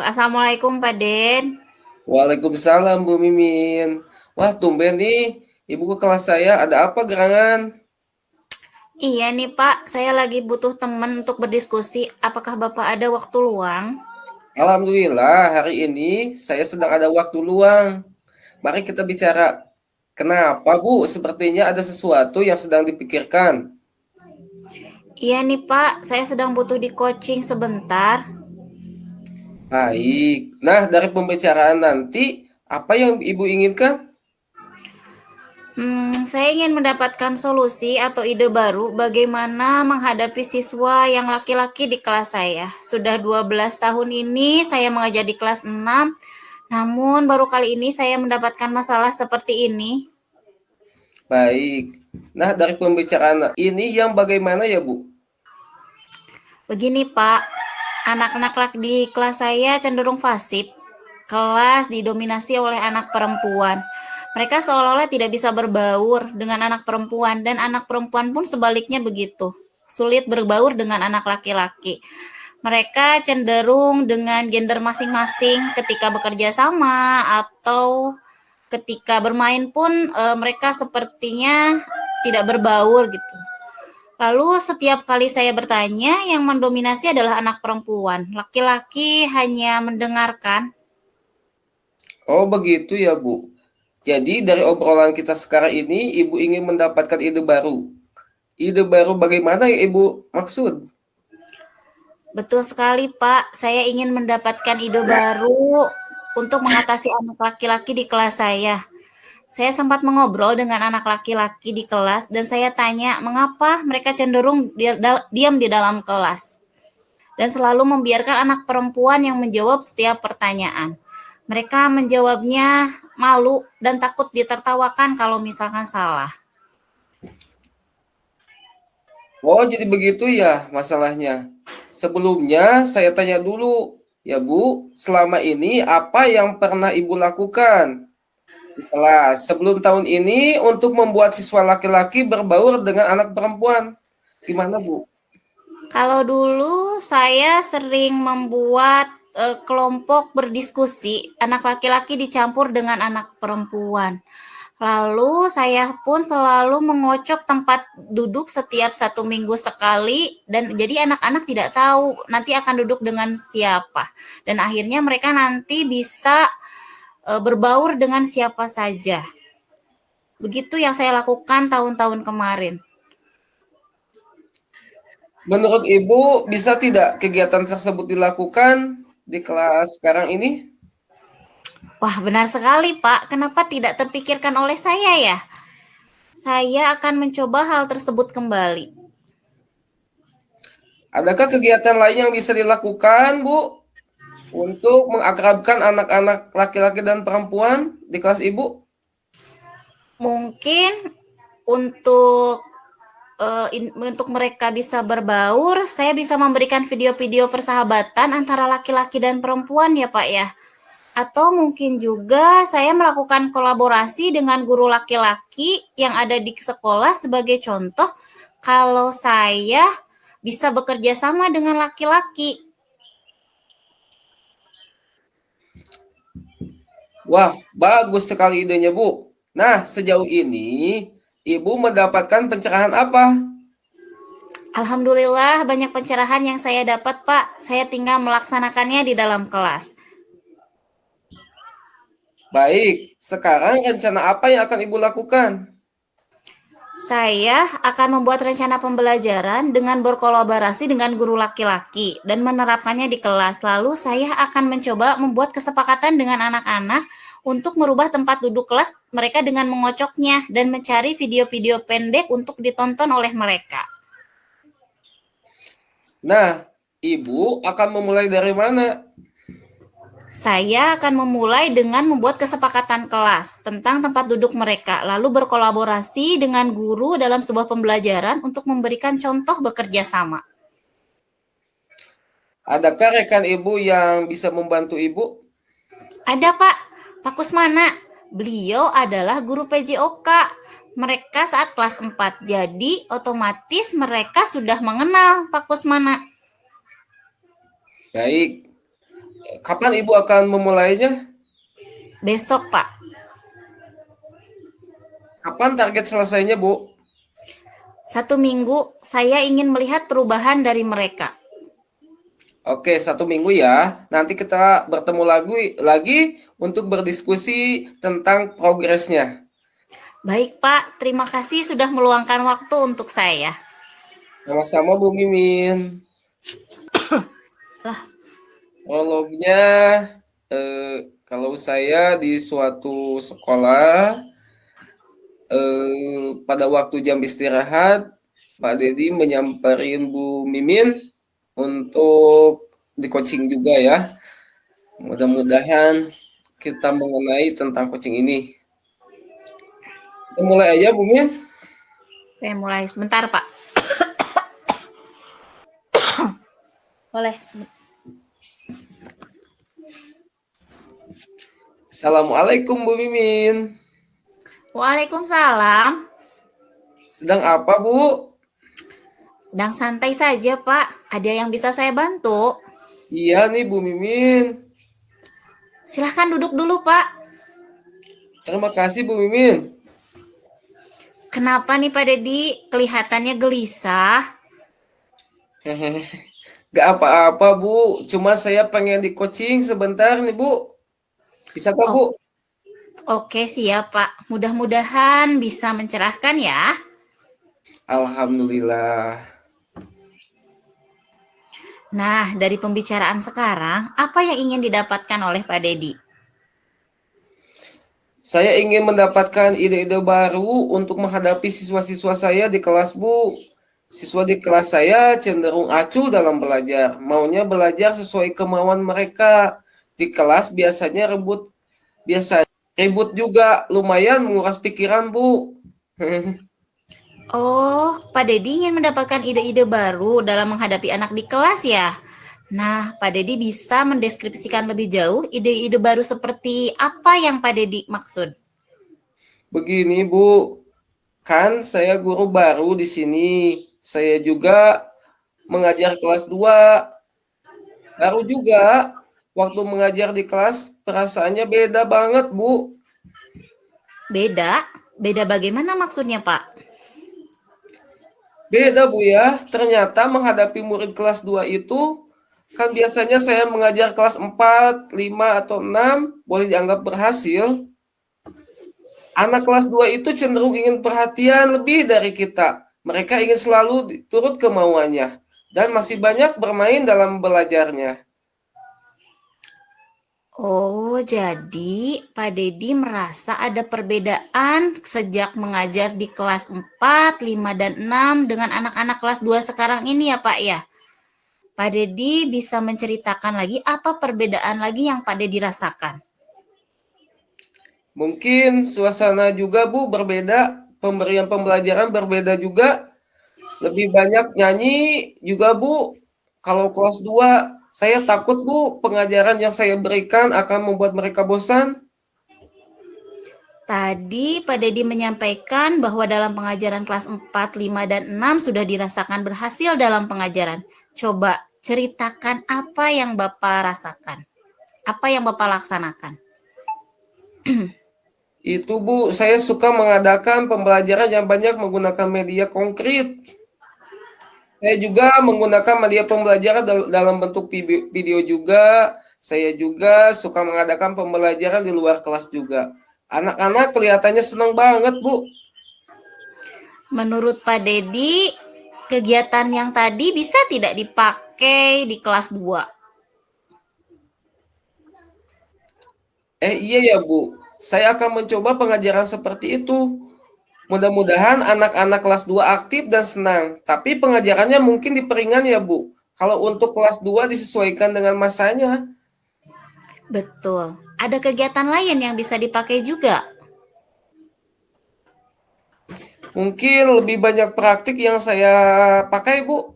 Assalamualaikum Pak Den. Waalaikumsalam Bu Mimin. Wah, tumben nih, Ibu ke kelas saya. Ada apa gerangan? Iya nih Pak, saya lagi butuh teman untuk berdiskusi. Apakah Bapak ada waktu luang? Alhamdulillah, hari ini saya sedang ada waktu luang. Mari kita bicara. Kenapa, Bu? Sepertinya ada sesuatu yang sedang dipikirkan. Iya nih Pak, saya sedang butuh di coaching sebentar. Baik. Nah, dari pembicaraan nanti, apa yang Ibu inginkan? Saya ingin mendapatkan solusi atau ide baru bagaimana menghadapi siswa yang laki-laki di kelas saya. Sudah 12 tahun ini saya mengajar di kelas 6, namun baru kali ini saya mendapatkan masalah seperti ini. Baik. Nah, dari pembicaraan ini yang bagaimana ya, Bu? Begini Pak, anak-anak di kelas saya cenderung fasib. Kelas didominasi oleh anak perempuan. Mereka seolah-olah tidak bisa berbaur dengan anak perempuan, dan anak perempuan pun sebaliknya begitu. Sulit berbaur dengan anak laki-laki. Mereka cenderung dengan gender masing-masing ketika bekerja sama atau ketika bermain pun mereka sepertinya tidak berbaur gitu. Lalu setiap kali saya bertanya, yang mendominasi adalah anak perempuan. Laki-laki hanya mendengarkan. Oh, begitu ya, Bu. Jadi, dari obrolan kita sekarang ini, Ibu ingin mendapatkan ide baru. Ide baru bagaimana yang Ibu maksud? Betul sekali, Pak. Saya ingin mendapatkan ide baru untuk mengatasi anak laki-laki di kelas saya. Saya sempat mengobrol dengan anak laki-laki di kelas dan saya tanya mengapa mereka cenderung diam di dalam kelas dan selalu membiarkan anak perempuan yang menjawab setiap pertanyaan. Mereka menjawabnya malu dan takut ditertawakan kalau misalkan salah. Oh, jadi begitu ya masalahnya. Sebelumnya saya tanya dulu, ya Bu, selama ini apa yang pernah Ibu lakukan di kelas sebelum tahun ini untuk membuat siswa laki-laki berbaur dengan anak perempuan? Gimana, Bu? Kalau dulu saya sering membuat kelompok berdiskusi, anak laki-laki dicampur dengan anak perempuan. Lalu saya pun selalu mengocok tempat duduk setiap 1 minggu sekali dan jadi anak-anak tidak tahu nanti akan duduk dengan siapa. Dan akhirnya mereka nanti bisa berbaur dengan siapa saja. Begitu yang saya lakukan tahun-tahun kemarin. Menurut Ibu, bisa tidak kegiatan tersebut dilakukan di kelas sekarang ini? Wah, benar sekali, Pak. Kenapa tidak terpikirkan oleh saya ya? Saya akan mencoba hal tersebut kembali. Adakah kegiatan lain yang bisa dilakukan, Bu, untuk mengakrabkan anak-anak laki-laki dan perempuan di kelas Ibu? Mungkin untuk untuk mereka bisa berbaur, saya bisa memberikan video-video persahabatan antara laki-laki dan perempuan ya Pak ya. Atau mungkin juga saya melakukan kolaborasi dengan guru laki-laki yang ada di sekolah sebagai contoh kalau saya bisa bekerja sama dengan laki-laki. Wah, bagus sekali idenya, Bu. Nah, sejauh ini Ibu mendapatkan pencerahan apa? Alhamdulillah banyak pencerahan yang saya dapat Pak. Saya tinggal melaksanakannya di dalam kelas. Baik, sekarang rencana apa yang akan Ibu lakukan? Saya akan membuat rencana pembelajaran dengan berkolaborasi dengan guru laki-laki dan menerapkannya di kelas. Lalu saya akan mencoba membuat kesepakatan dengan anak-anak untuk merubah tempat duduk kelas mereka dengan mengocoknya dan mencari video-video pendek untuk ditonton oleh mereka. Nah, Ibu akan memulai dari mana? Saya akan memulai dengan membuat kesepakatan kelas tentang tempat duduk mereka, lalu berkolaborasi dengan guru dalam sebuah pembelajaran untuk memberikan contoh bekerja sama. Adakah rekan Ibu yang bisa membantu Ibu? Ada Pak, Pak Kusmana. Beliau adalah guru PJOK. Mereka saat kelas 4, jadi otomatis mereka sudah mengenal Pak Kusmana. Baik, Kapan Ibu akan memulainya? Besok, Pak. Kapan target selesainya, Bu? 1 minggu, saya ingin melihat perubahan dari mereka. Oke, 1 minggu ya. Nanti kita bertemu lagi untuk berdiskusi tentang progresnya. Baik, Pak. Terima kasih sudah meluangkan waktu untuk saya. Sama-sama Bu Mimin. Lah, Prolognya, kalau saya di suatu sekolah, pada waktu jam istirahat, Pak Dedi menyamperin Bu Mimin untuk di coaching juga ya. Mudah-mudahan kita mengenai tentang coaching ini. Kita mulai aja Bu Mimin. saya mulai sebentar, Pak. Boleh. Assalamualaikum Bu Mimin. Waalaikumsalam. Sedang apa Bu? Sedang santai saja, Pak. Ada yang bisa saya bantu? Iya nih Bu Mimin. Silahkan duduk dulu, Pak. Terima kasih Bu Mimin. Kenapa nih, Pak Dedi? Kelihatannya gelisah. Hehehe. Gak apa-apa Bu, cuma saya pengen di coaching sebentar nih Bu. Bisakah Bu? Oke, siap, Pak. Mudah-mudahan bisa mencerahkan ya. Alhamdulillah. Nah, dari pembicaraan sekarang, apa yang ingin didapatkan oleh Pak Dedi? Saya ingin mendapatkan ide-ide baru untuk menghadapi siswa-siswa saya di kelas Bu. Siswa di kelas saya cenderung acuh dalam belajar. Maunya belajar sesuai kemauan mereka. Di kelas biasanya ribut juga, lumayan menguras pikiran Bu. Oh, Pak Dedi ingin mendapatkan ide-ide baru dalam menghadapi anak di kelas ya? Nah, Pak Dedi bisa mendeskripsikan lebih jauh ide-ide baru seperti apa yang Pak Dedi maksud? Begini Bu, kan saya guru baru di sini. Saya juga mengajar kelas 2. Baru juga waktu mengajar di kelas perasaannya beda banget, Bu. Beda? Beda bagaimana maksudnya, Pak? Beda, Bu ya. Ternyata menghadapi murid kelas 2 itu kan biasanya saya mengajar kelas 4, 5 atau 6 boleh dianggap berhasil. Anak kelas 2 itu cenderung ingin perhatian lebih dari kita. Mereka ingin selalu turut kemauannya dan masih banyak bermain dalam belajarnya. Oh, jadi Pak Dedi merasa ada perbedaan sejak mengajar di kelas 4, 5, dan 6 dengan anak-anak kelas 2 sekarang ini ya, Pak ya? Pak Dedi bisa menceritakan lagi apa perbedaan lagi yang Pak Dedi rasakan? Mungkin suasana juga Bu berbeda, pemberian pembelajaran berbeda juga. Lebih banyak nyanyi juga Bu. Kalau kelas 2 saya takut Bu pengajaran yang saya berikan akan membuat mereka bosan. Tadi Pak Dedi menyampaikan bahwa dalam pengajaran kelas 4, 5, dan 6 sudah dirasakan berhasil dalam pengajaran. Coba ceritakan apa yang Bapak rasakan. Apa yang Bapak laksanakan? Itu Bu, saya suka mengadakan pembelajaran yang banyak menggunakan media konkret. Saya juga menggunakan media pembelajaran dalam bentuk video juga. Saya juga suka mengadakan pembelajaran di luar kelas juga. Anak-anak kelihatannya senang banget, Bu. Menurut Pak Dedi, kegiatan yang tadi bisa tidak dipakai di kelas 2? Iya ya, Bu. Saya akan mencoba pengajaran seperti itu. Mudah-mudahan anak-anak kelas 2 aktif dan senang. Tapi pengajarannya mungkin diperingan ya, Bu. Kalau untuk kelas 2 disesuaikan dengan masanya. Betul. Ada kegiatan lain yang bisa dipakai juga. Mungkin lebih banyak praktik yang saya pakai, Bu.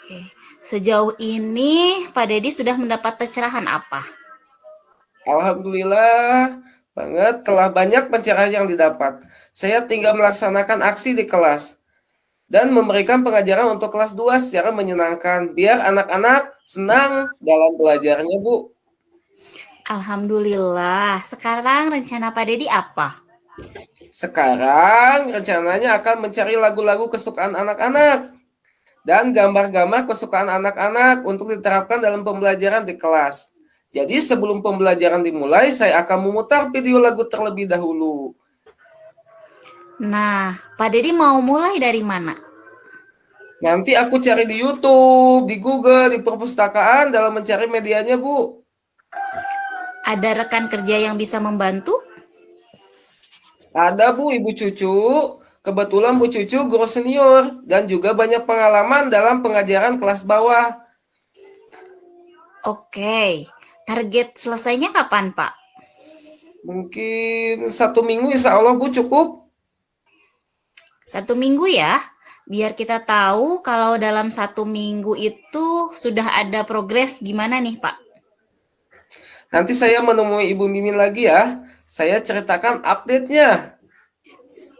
Oke. Sejauh ini Pak Dedi sudah mendapat pencerahan apa? Alhamdulillah banget telah banyak pencerahan yang didapat. Saya tinggal melaksanakan aksi di kelas. dan memberikan pengajaran untuk kelas 2 secara menyenangkan, biar anak-anak senang dalam belajarnya, Bu. Alhamdulillah. Sekarang rencana Pak Dedi apa? Sekarang rencananya akan mencari lagu-lagu kesukaan anak-anak dan gambar-gambar kesukaan anak-anak untuk diterapkan dalam pembelajaran di kelas. Jadi sebelum pembelajaran dimulai, saya akan memutar video lagu terlebih dahulu. Nah, Pak Dedi mau mulai dari mana? Nanti aku cari di YouTube, di Google, di perpustakaan dalam mencari medianya, Bu. Ada rekan kerja yang bisa membantu? Ada, Bu, Ibu Cucu. Kebetulan Bu Cucu guru senior dan juga banyak pengalaman dalam pengajaran kelas bawah. Oke. Target selesainya kapan, Pak? Mungkin 1 minggu insya Allah, Bu, cukup. 1 minggu ya? Biar kita tahu kalau dalam 1 minggu itu sudah ada progres gimana nih, Pak? Nanti saya menemui Ibu Mimin lagi ya. Saya ceritakan update-nya.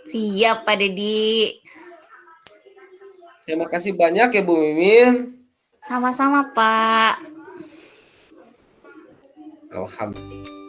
Siap, Pak Dedi. Terima kasih banyak ya Bu Mimin. Sama-sama, Pak. Alhamdulillah.